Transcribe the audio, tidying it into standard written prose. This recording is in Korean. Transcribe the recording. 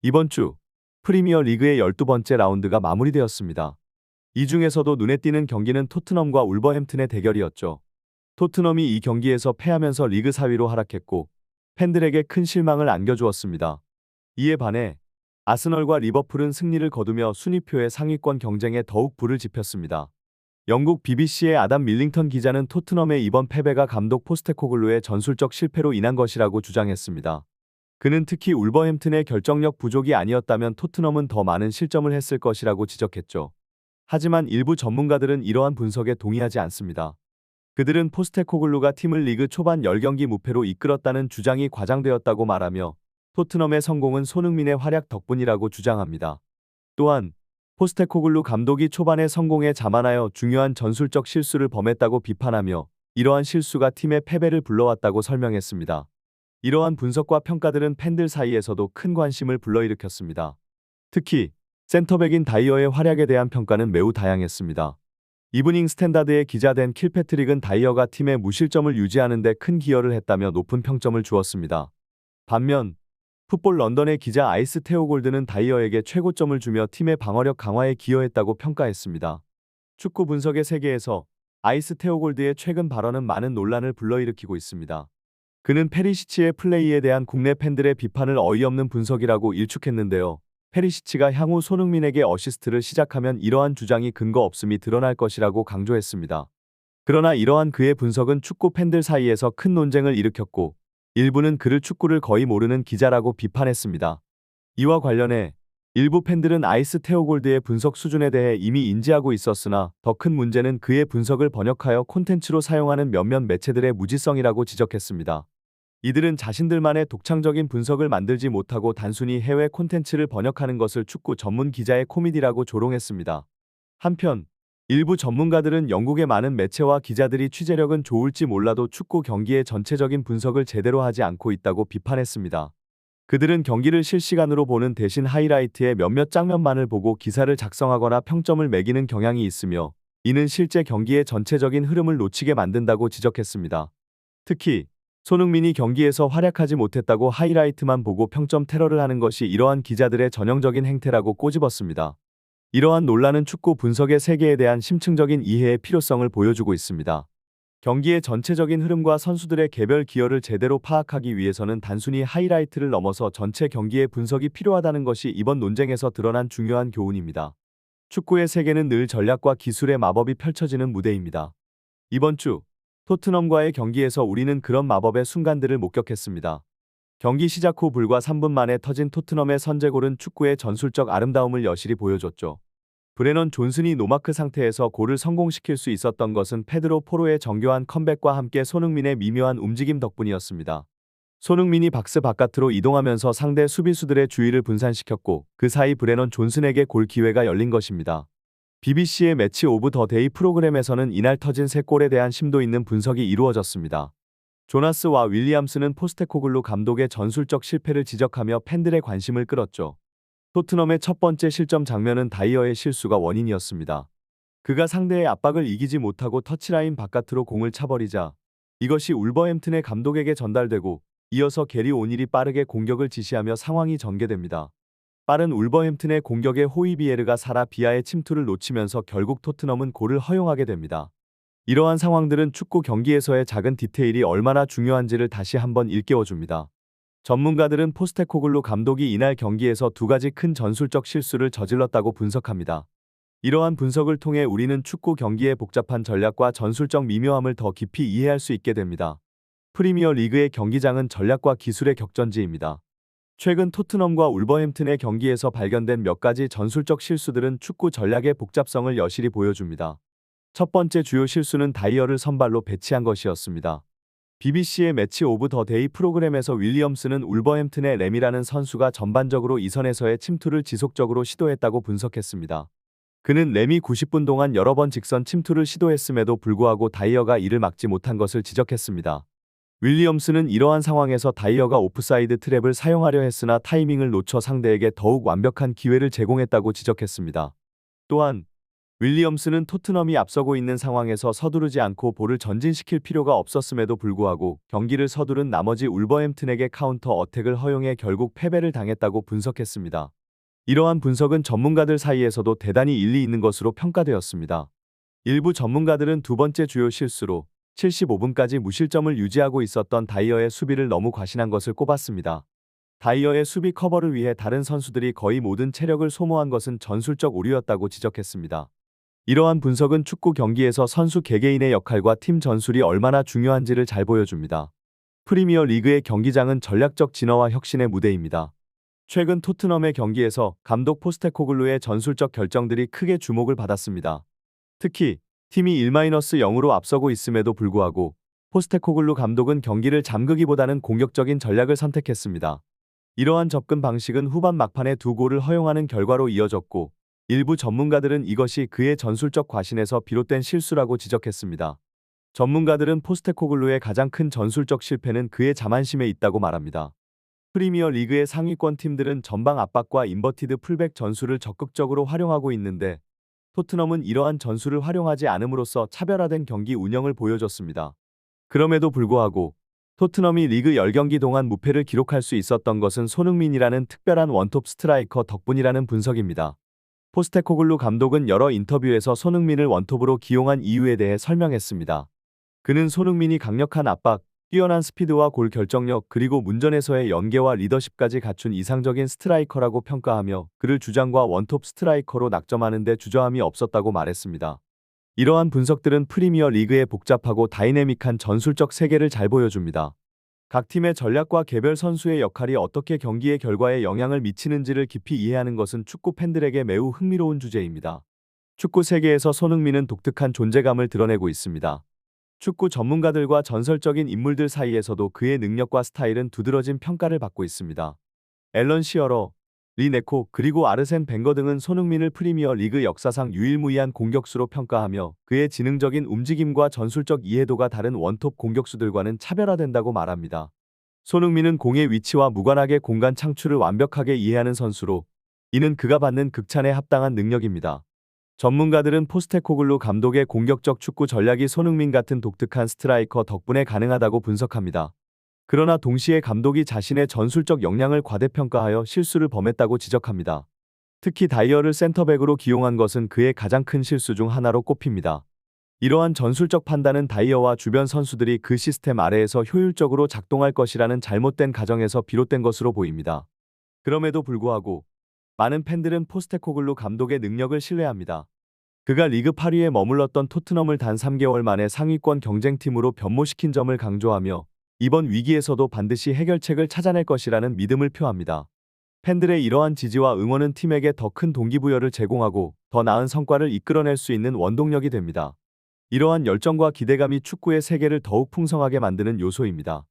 이번 주 프리미어 리그의 12번째 라운드가 마무리되었습니다. 이 중에서도 눈에 띄는 경기는 토트넘과 울버햄튼의 대결이었죠. 토트넘이 이 경기에서 패하면서 리그 4위로 하락했고 팬들에게 큰 실망을 안겨주었습니다. 이에 반해 아스널과 리버풀은 승리를 거두며 순위표의 상위권 경쟁에 더욱 불을 지폈습니다. 영국 BBC의 아담 밀링턴 기자는 토트넘의 이번 패배가 감독 포스테코글루의 전술적 실패로 인한 것이라고 주장했습니다. 그는 특히 울버햄튼의 결정력 부족이 아니었다면 토트넘은 더 많은 실점을 했을 것이라고 지적했죠. 하지만 일부 전문가들은 이러한 분석에 동의하지 않습니다. 그들은 포스테코글루가 팀을 리그 초반 10경기 무패로 이끌었다는 주장이 과장되었다고 말하며 토트넘의 성공은 손흥민의 활약 덕분이라고 주장합니다. 또한 포스테코글루 감독이 초반에 성공에 자만하여 중요한 전술적 실수를 범했다고 비판하며 이러한 실수가 팀의 패배를 불러왔다고 설명했습니다. 이러한 분석과 평가들은 팬들 사이에서도 큰 관심을 불러일으켰습니다. 특히 센터백인 다이어의 활약에 대한 평가는 매우 다양했습니다. 이브닝 스탠다드의 기자 댄 킬패트릭은 다이어가 팀의 무실점을 유지하는 데 큰 기여를 했다며 높은 평점을 주었습니다. 반면 풋볼 런던의 기자 아이스 테오 골드는 다이어에게 최고점을 주며 팀의 방어력 강화에 기여했다고 평가했습니다. 축구 분석의 세계에서 아이스 테오 골드의 최근 발언은 많은 논란을 불러일으키고 있습니다. 그는 페리시치의 플레이에 대한 국내 팬들의 비판을 어이없는 분석이라고 일축했는데요. 페리시치가 향후 손흥민에게 어시스트를 시작하면 이러한 주장이 근거 없음이 드러날 것이라고 강조했습니다. 그러나 이러한 그의 분석은 축구 팬들 사이에서 큰 논쟁을 일으켰고 일부는 그를 축구를 거의 모르는 기자라고 비판했습니다. 이와 관련해 일부 팬들은 아이스 테오골드의 분석 수준에 대해 이미 인지하고 있었으나 더 큰 문제는 그의 분석을 번역하여 콘텐츠로 사용하는 몇몇 매체들의 무지성이라고 지적했습니다. 이들은 자신들만의 독창적인 분석을 만들지 못하고 단순히 해외 콘텐츠를 번역하는 것을 축구 전문 기자의 코미디라고 조롱했습니다. 한편 일부 전문가들은 영국의 많은 매체와 기자들이 취재력은 좋을지 몰라도 축구 경기의 전체적인 분석을 제대로 하지 않고 있다고 비판했습니다. 그들은 경기를 실시간으로 보는 대신 하이라이트의 몇몇 장면만을 보고 기사를 작성하거나 평점을 매기는 경향이 있으며 이는 실제 경기의 전체적인 흐름을 놓치게 만든다고 지적했습니다. 특히 손흥민이 경기에서 활약하지 못했다고 하이라이트만 보고 평점 테러를 하는 것이 이러한 기자들의 전형적인 행태라고 꼬집었습니다. 이러한 논란은 축구 분석의 세계에 대한 심층적인 이해의 필요성을 보여주고 있습니다. 경기의 전체적인 흐름과 선수들의 개별 기여를 제대로 파악하기 위해서는 단순히 하이라이트를 넘어서 전체 경기의 분석이 필요하다는 것이 이번 논쟁에서 드러난 중요한 교훈입니다. 축구의 세계는 늘 전략과 기술의 마법이 펼쳐지는 무대입니다. 이번 주 토트넘과의 경기에서 우리는 그런 마법의 순간들을 목격했습니다. 경기 시작 후 불과 3분 만에 터진 토트넘의 선제골은 축구의 전술적 아름다움을 여실히 보여줬죠. 브레넌 존슨이 노마크 상태에서 골을 성공시킬 수 있었던 것은 페드로 포로의 정교한 컴백과 함께 손흥민의 미묘한 움직임 덕분이었습니다. 손흥민이 박스 바깥으로 이동하면서 상대 수비수들의 주의를 분산시켰고 그 사이 브레넌 존슨에게 골 기회가 열린 것입니다. BBC의 매치 오브 더 데이 프로그램에서는 이날 터진 세 골에 대한 심도 있는 분석이 이루어졌습니다. 조나스와 윌리엄스는 포스테코글루 감독의 전술적 실패를 지적하며 팬들의 관심을 끌었죠. 토트넘의 첫 번째 실점 장면은 다이어의 실수가 원인이었습니다. 그가 상대의 압박을 이기지 못하고 터치라인 바깥으로 공을 차버리자 이것이 울버햄튼의 감독에게 전달되고 이어서 게리 오닐이 빠르게 공격을 지시하며 상황이 전개됩니다. 빠른 울버햄튼의 공격에 호이비에르가 사라 비아의 침투를 놓치면서 결국 토트넘은 골을 허용하게 됩니다. 이러한 상황들은 축구 경기에서의 작은 디테일이 얼마나 중요한지를 다시 한번 일깨워줍니다. 전문가들은 포스테코글루 감독이 이날 경기에서 두 가지 큰 전술적 실수를 저질렀다고 분석합니다. 이러한 분석을 통해 우리는 축구 경기의 복잡한 전략과 전술적 미묘함을 더 깊이 이해할 수 있게 됩니다. 프리미어 리그의 경기장은 전략과 기술의 격전지입니다. 최근 토트넘과 울버햄튼의 경기에서 발견된 몇 가지 전술적 실수들은 축구 전략의 복잡성을 여실히 보여줍니다. 첫 번째 주요 실수는 다이어를 선발로 배치한 것이었습니다. BBC의 매치 오브 더 데이 프로그램에서 윌리엄스는 울버햄튼의 램이라는 선수가 전반적으로 이 선에서의 침투를 지속적으로 시도했다고 분석했습니다. 그는 램이 90분 동안 여러 번 직선 침투를 시도했음에도 불구하고 다이어가 이를 막지 못한 것을 지적했습니다. 윌리엄스는 이러한 상황에서 다이어가 오프사이드 트랩을 사용하려 했으나 타이밍을 놓쳐 상대에게 더욱 완벽한 기회를 제공했다고 지적했습니다. 또한 윌리엄스는 토트넘이 앞서고 있는 상황에서 서두르지 않고 볼을 전진시킬 필요가 없었음에도 불구하고 경기를 서두른 나머지 울버햄튼에게 카운터 어택을 허용해 결국 패배를 당했다고 분석했습니다. 이러한 분석은 전문가들 사이에서도 대단히 일리 있는 것으로 평가되었습니다. 일부 전문가들은 두 번째 주요 실수로 75분까지 무실점을 유지하고 있었던 다이어의 수비를 너무 과신한 것을 꼽았습니다. 다이어의 수비 커버를 위해 다른 선수들이 거의 모든 체력을 소모한 것은 전술적 오류였다고 지적했습니다. 이러한 분석은 축구 경기에서 선수 개개인의 역할과 팀 전술이 얼마나 중요한지를 잘 보여줍니다. 프리미어 리그의 경기장은 전략적 진화와 혁신의 무대입니다. 최근 토트넘의 경기에서 감독 포스테코글루의 전술적 결정들이 크게 주목을 받았습니다. 특히 팀이 1-0으로 앞서고 있음에도 불구하고 포스테코글루 감독은 경기를 잠그기보다는 공격적인 전략을 선택했습니다. 이러한 접근 방식은 후반 막판에 두 골을 허용하는 결과로 이어졌고 일부 전문가들은 이것이 그의 전술적 과신에서 비롯된 실수라고 지적했습니다. 전문가들은 포스테코글루의 가장 큰 전술적 실패는 그의 자만심에 있다고 말합니다. 프리미어 리그의 상위권 팀들은 전방 압박과 인버티드 풀백 전술을 적극적으로 활용하고 있는데 토트넘은 이러한 전술을 활용하지 않음으로써 차별화된 경기 운영을 보여줬습니다. 그럼에도 불구하고 토트넘이 리그 10경기 동안 무패를 기록할 수 있었던 것은 손흥민이라는 특별한 원톱 스트라이커 덕분이라는 분석입니다. 포스테코글루 감독은 여러 인터뷰에서 손흥민을 원톱으로 기용한 이유에 대해 설명했습니다. 그는 손흥민이 강력한 압박, 뛰어난 스피드와 골 결정력 그리고 문전에서의 연계와 리더십까지 갖춘 이상적인 스트라이커라고 평가하며 그를 주장과 원톱 스트라이커로 낙점하는 데 주저함이 없었다고 말했습니다. 이러한 분석들은 프리미어 리그의 복잡하고 다이내믹한 전술적 세계를 잘 보여줍니다. 각 팀의 전략과 개별 선수의 역할이 어떻게 경기의 결과에 영향을 미치는지를 깊이 이해하는 것은 축구 팬들에게 매우 흥미로운 주제입니다. 축구 세계에서 손흥민은 독특한 존재감을 드러내고 있습니다. 축구 전문가들과 전설적인 인물들 사이에서도 그의 능력과 스타일은 두드러진 평가를 받고 있습니다. 앨런 시어러, 리 네코 그리고 아르센 벵거 등은 손흥민을 프리미어 리그 역사상 유일무이한 공격수로 평가하며 그의 지능적인 움직임과 전술적 이해도가 다른 원톱 공격수들과는 차별화된다고 말합니다. 손흥민은 공의 위치와 무관하게 공간 창출을 완벽하게 이해하는 선수로 이는 그가 받는 극찬에 합당한 능력입니다. 전문가들은 포스테코글루 감독의 공격적 축구 전략이 손흥민 같은 독특한 스트라이커 덕분에 가능하다고 분석합니다. 그러나 동시에 감독이 자신의 전술적 역량을 과대평가하여 실수를 범했다고 지적합니다. 특히 다이어를 센터백으로 기용한 것은 그의 가장 큰 실수 중 하나로 꼽힙니다. 이러한 전술적 판단은 다이어와 주변 선수들이 그 시스템 아래에서 효율적으로 작동할 것이라는 잘못된 가정에서 비롯된 것으로 보입니다. 그럼에도 불구하고 많은 팬들은 포스테코글루 감독의 능력을 신뢰합니다. 그가 리그 8위에 머물렀던 토트넘을 단 3개월 만에 상위권 경쟁팀으로 변모시킨 점을 강조하며 이번 위기에서도 반드시 해결책을 찾아낼 것이라는 믿음을 표합니다. 팬들의 이러한 지지와 응원은 팀에게 더 큰 동기부여를 제공하고 더 나은 성과를 이끌어낼 수 있는 원동력이 됩니다. 이러한 열정과 기대감이 축구의 세계를 더욱 풍성하게 만드는 요소입니다.